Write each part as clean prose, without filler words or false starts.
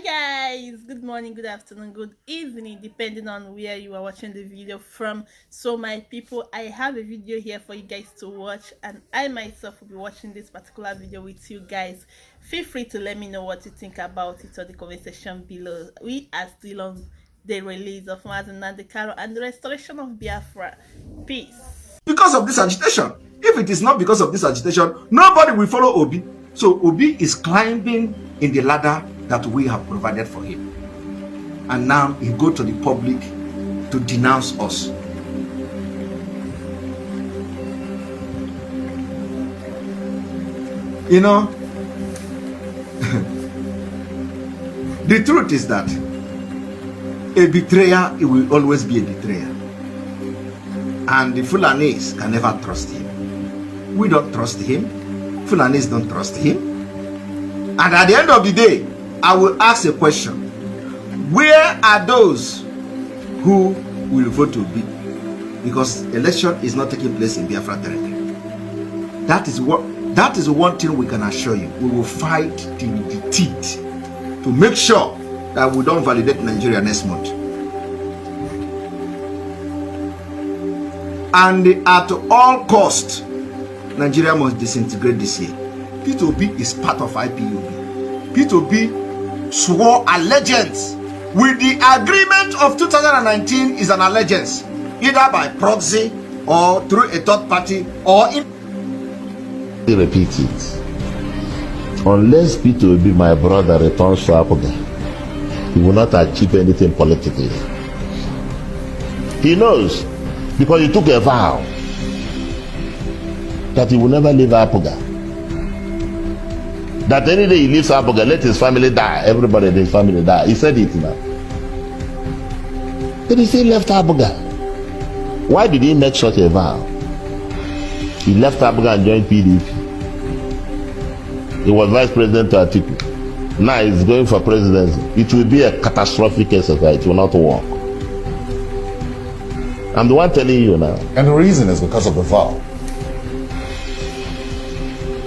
Guys, good morning, good afternoon, good evening, depending on where you are watching the video from. So my people, I have a video here for you guys to watch, and I myself will be watching this particular video with you guys. Feel free to let me know what you think about it or the conversation below. We are still on the release of Mazen Nandekaro and the restoration of Biafra. Peace. Because of this agitation. If it is not because of this agitation, nobody will follow Obi. So Obi is climbing in the ladder that we have provided for him. And now he go to the public to denounce us. You know, the truth is that a betrayer, it will always be a betrayer. And the Fulanis can never trust him. We don't trust him. Fulanis don't trust him. And at the end of the day, I will ask a question. Where are those who will vote to be? Because election is not taking place in Biafra territory. That is one thing we can assure you. We will fight till the teeth to make sure that we don't validate Nigeria next month. And at all cost, Nigeria must disintegrate this year. P2B is part of IPOB. P2B swore allegiance with the agreement of 2019 is an allegiance, either by proxy or through a third party or in. Repeat it. Unless P2B, my brother, returns to Abuja, he will not achieve anything politically. He knows, because he took a vow that he will never leave Abuja. That any day he leaves Abuja, let his family die. Everybody in his family die. He said it now. Then he still left Abuja. Why did he make such a vow? He left Abuja and joined PDP. He was vice president to Atiku. Now he's going for presidency. It will be a catastrophic exercise. It will not work. I'm the one telling you now. And the reason is because of the vow.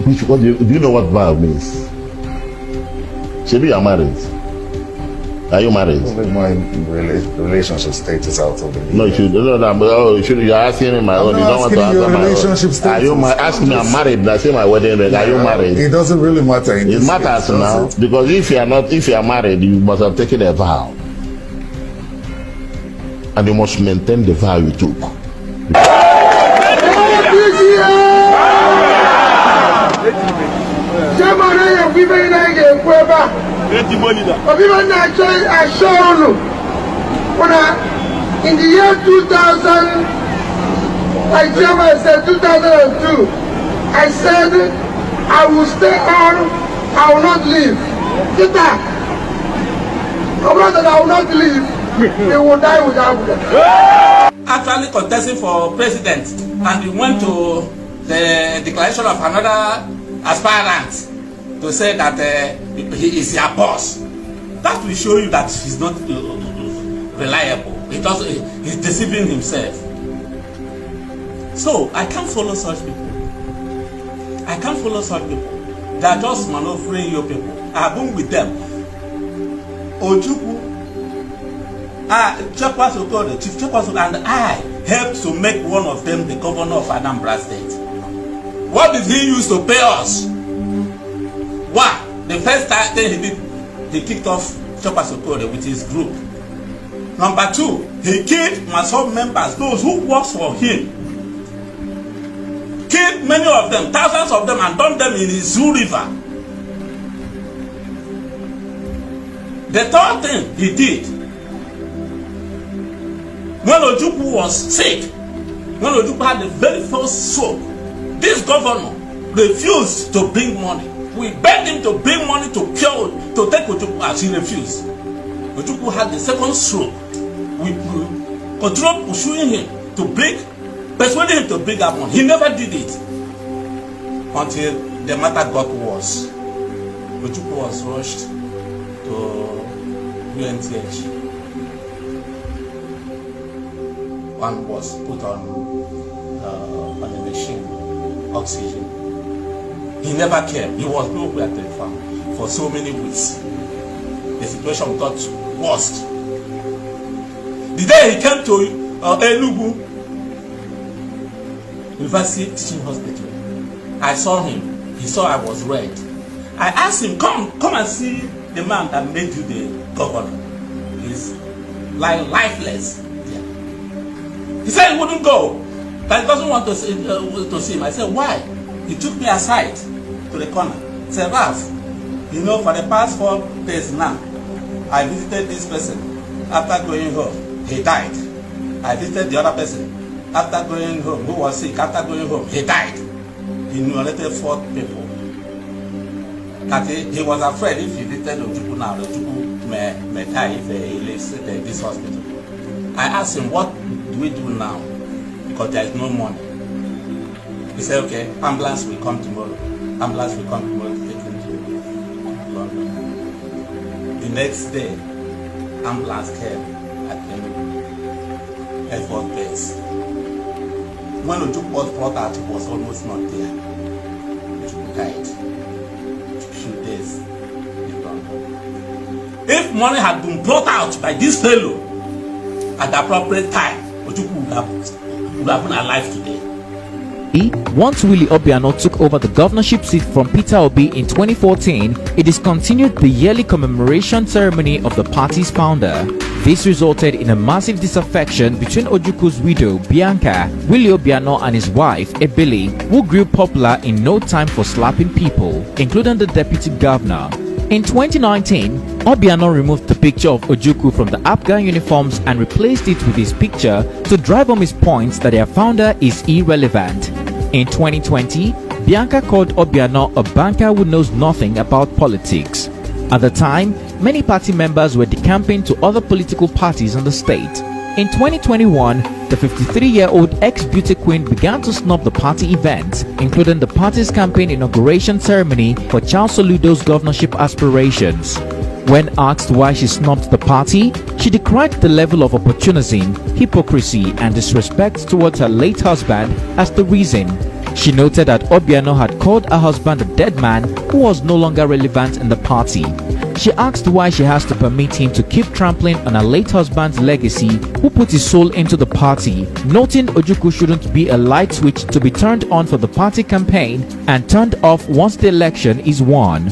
Do you know what vow means? Should you are married? Are you married? My relationship status out of the media. No, you should. You're asking me my own. You don't want to answer my relationship status. Are you asking me? I'm married. I say my wedding ring. Are you married? It doesn't really matter. It matters now because if you are married, you must have taken a vow, and you must maintain the vow you took. In the year 2000, like Chairman said, 2002, I said I will stay on, I will not leave. Get that. I will not leave. They will die without that. Actually contesting for president, and he went to the declaration of another aspirant to say that he is your boss. That will show you that he's not reliable. He's deceiving himself. So I can't follow such people. I can't follow such people. They are just maneuvering your people. I have been with them. Ojukwu, Chief Chekwaso, and I helped to make one of them the governor of Anambra State. What did he use to pay us? One, the first thing he did, he kicked off Chekwaso with his group. Number two, he killed my sub members, those who work for him. Killed many of them, thousands of them, and dumped them in the Zoo River. The third thing he did, when Ojukwu was sick, when Ojukwu had the very first stroke, this governor refused to bring money. We begged him to bring money to take Ojukwu, as he refused. Ojukwu had the second stroke. We continued pursuing him to persuading him to bring that money. He never did it until the matter got worse. Ojukwu was rushed to UNTH. One was put on a machine, oxygen. He never came. He was nowhere to be found for so many weeks. the situation got worse. The day he came to Enugu University Teaching Hospital, I saw him. He saw I was red. I asked him, come and see the man that made you the governor. He's like lifeless. Yeah. He said he wouldn't go, that he doesn't want to see him. I said, why? He took me aside to the corner. He said, Ralph, you know, for the past 4 days now, I visited this person. After going home, he died. I visited the other person. After going home, who was sick, after going home, he died. He enumerated 4 people. That he was afraid if he visited Ojukwu now, Ojukwu may die if he lives in this hospital. I asked him, what do we do now? Because there is no money. He said, okay, ambulance will come tomorrow. Ambulance will come tomorrow to take him to London. The next day, ambulance came at the Air Force base. When Ojukwu was brought out, he was almost not there. Ojukwu died. Few days in London. If money had been brought out by this fellow at the appropriate time, Ojukwu would have been alive today. Once Willie Obiano took over the governorship seat from Peter Obi in 2014, it discontinued the yearly commemoration ceremony of the party's founder. This resulted in a massive disaffection between Ojukwu's widow, Bianca, Willie Obiano and his wife, Ebili, who grew popular in no time for slapping people, including the deputy governor. In 2019, Obiano removed the picture of Ojukwu from the Afghan uniforms and replaced it with his picture to drive home his points that their founder is irrelevant. In 2020, Bianca called Obiano a banker who knows nothing about politics. At the time, many party members were decamping to other political parties in the state. In 2021, the 53-year-old ex-beauty queen began to snub the party events, including the party's campaign inauguration ceremony for Charles Soludo's governorship aspirations. When asked why she snubbed the party, she decried the level of opportunism, hypocrisy and disrespect towards her late husband as the reason. She noted that Obiano had called her husband a dead man who was no longer relevant in the party. She asked why she has to permit him to keep trampling on her late husband's legacy, who put his soul into the party, noting Ojukwu shouldn't be a light switch to be turned on for the party campaign and turned off once the election is won.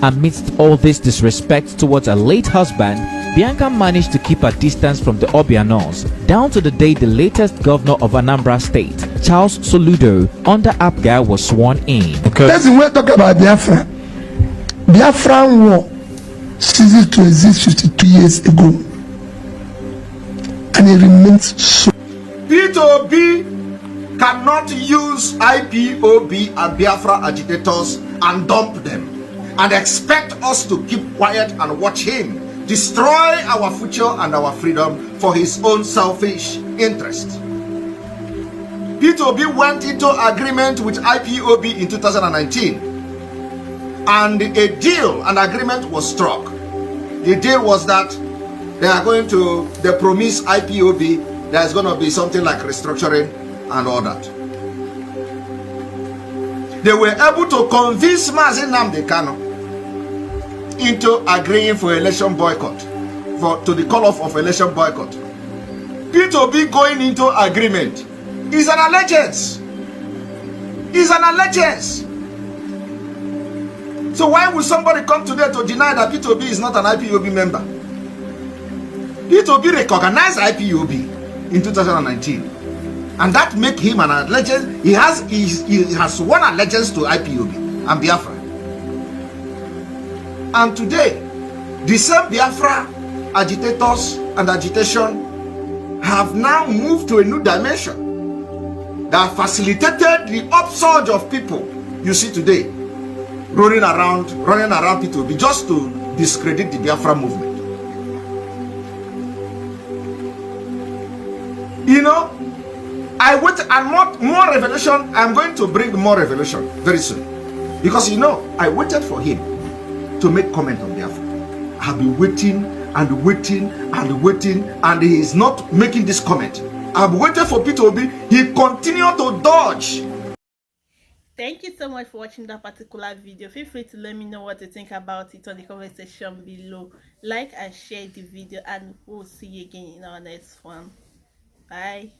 Amidst all this disrespect towards her late husband, Bianca managed to keep her distance from the Obianos, down to the day the latest governor of Anambra State, Charles Soludo, under Abga, was sworn in. That's when we talk about Biafra. Biafran war ceased to exist 52 years ago, and it remains so. P2B cannot use IPOB and Biafra agitators and dump them and expect us to keep quiet and watch him destroy our future and our freedom for his own selfish interest. P2B went into agreement with IPOB in 2019, and a deal, an agreement was struck. The deal was that they promise IPOB there's going to be something like restructuring and all that. They were able to convince Mazi Nnamdi Kanu into agreeing for election boycott, to the call of election boycott. P2B going into agreement is an allegiance. Is an allegiance. So why would somebody come today to deny that P2B is not an IPOB member? P2B recognized IPOB in 2019, and that make him an allegiance. He has one allegiance to IPOB and Biafra. And today, the same Biafra agitators and agitation have now moved to a new dimension that facilitated the upsurge of people you see today running around P2B just to discredit the Biafra movement. You know, I wait, and more revelation. I'm going to bring more revelation very soon, because you know I waited for him to make comment on Biafra. I've been waiting and waiting and waiting, and he is not making this comment. I've waited for P2B. He continued to dodge. Thank you so much for watching that particular video. Feel free to let me know what you think about it on the comment section below. Like and share the video, and we'll see you again in our next one. Bye.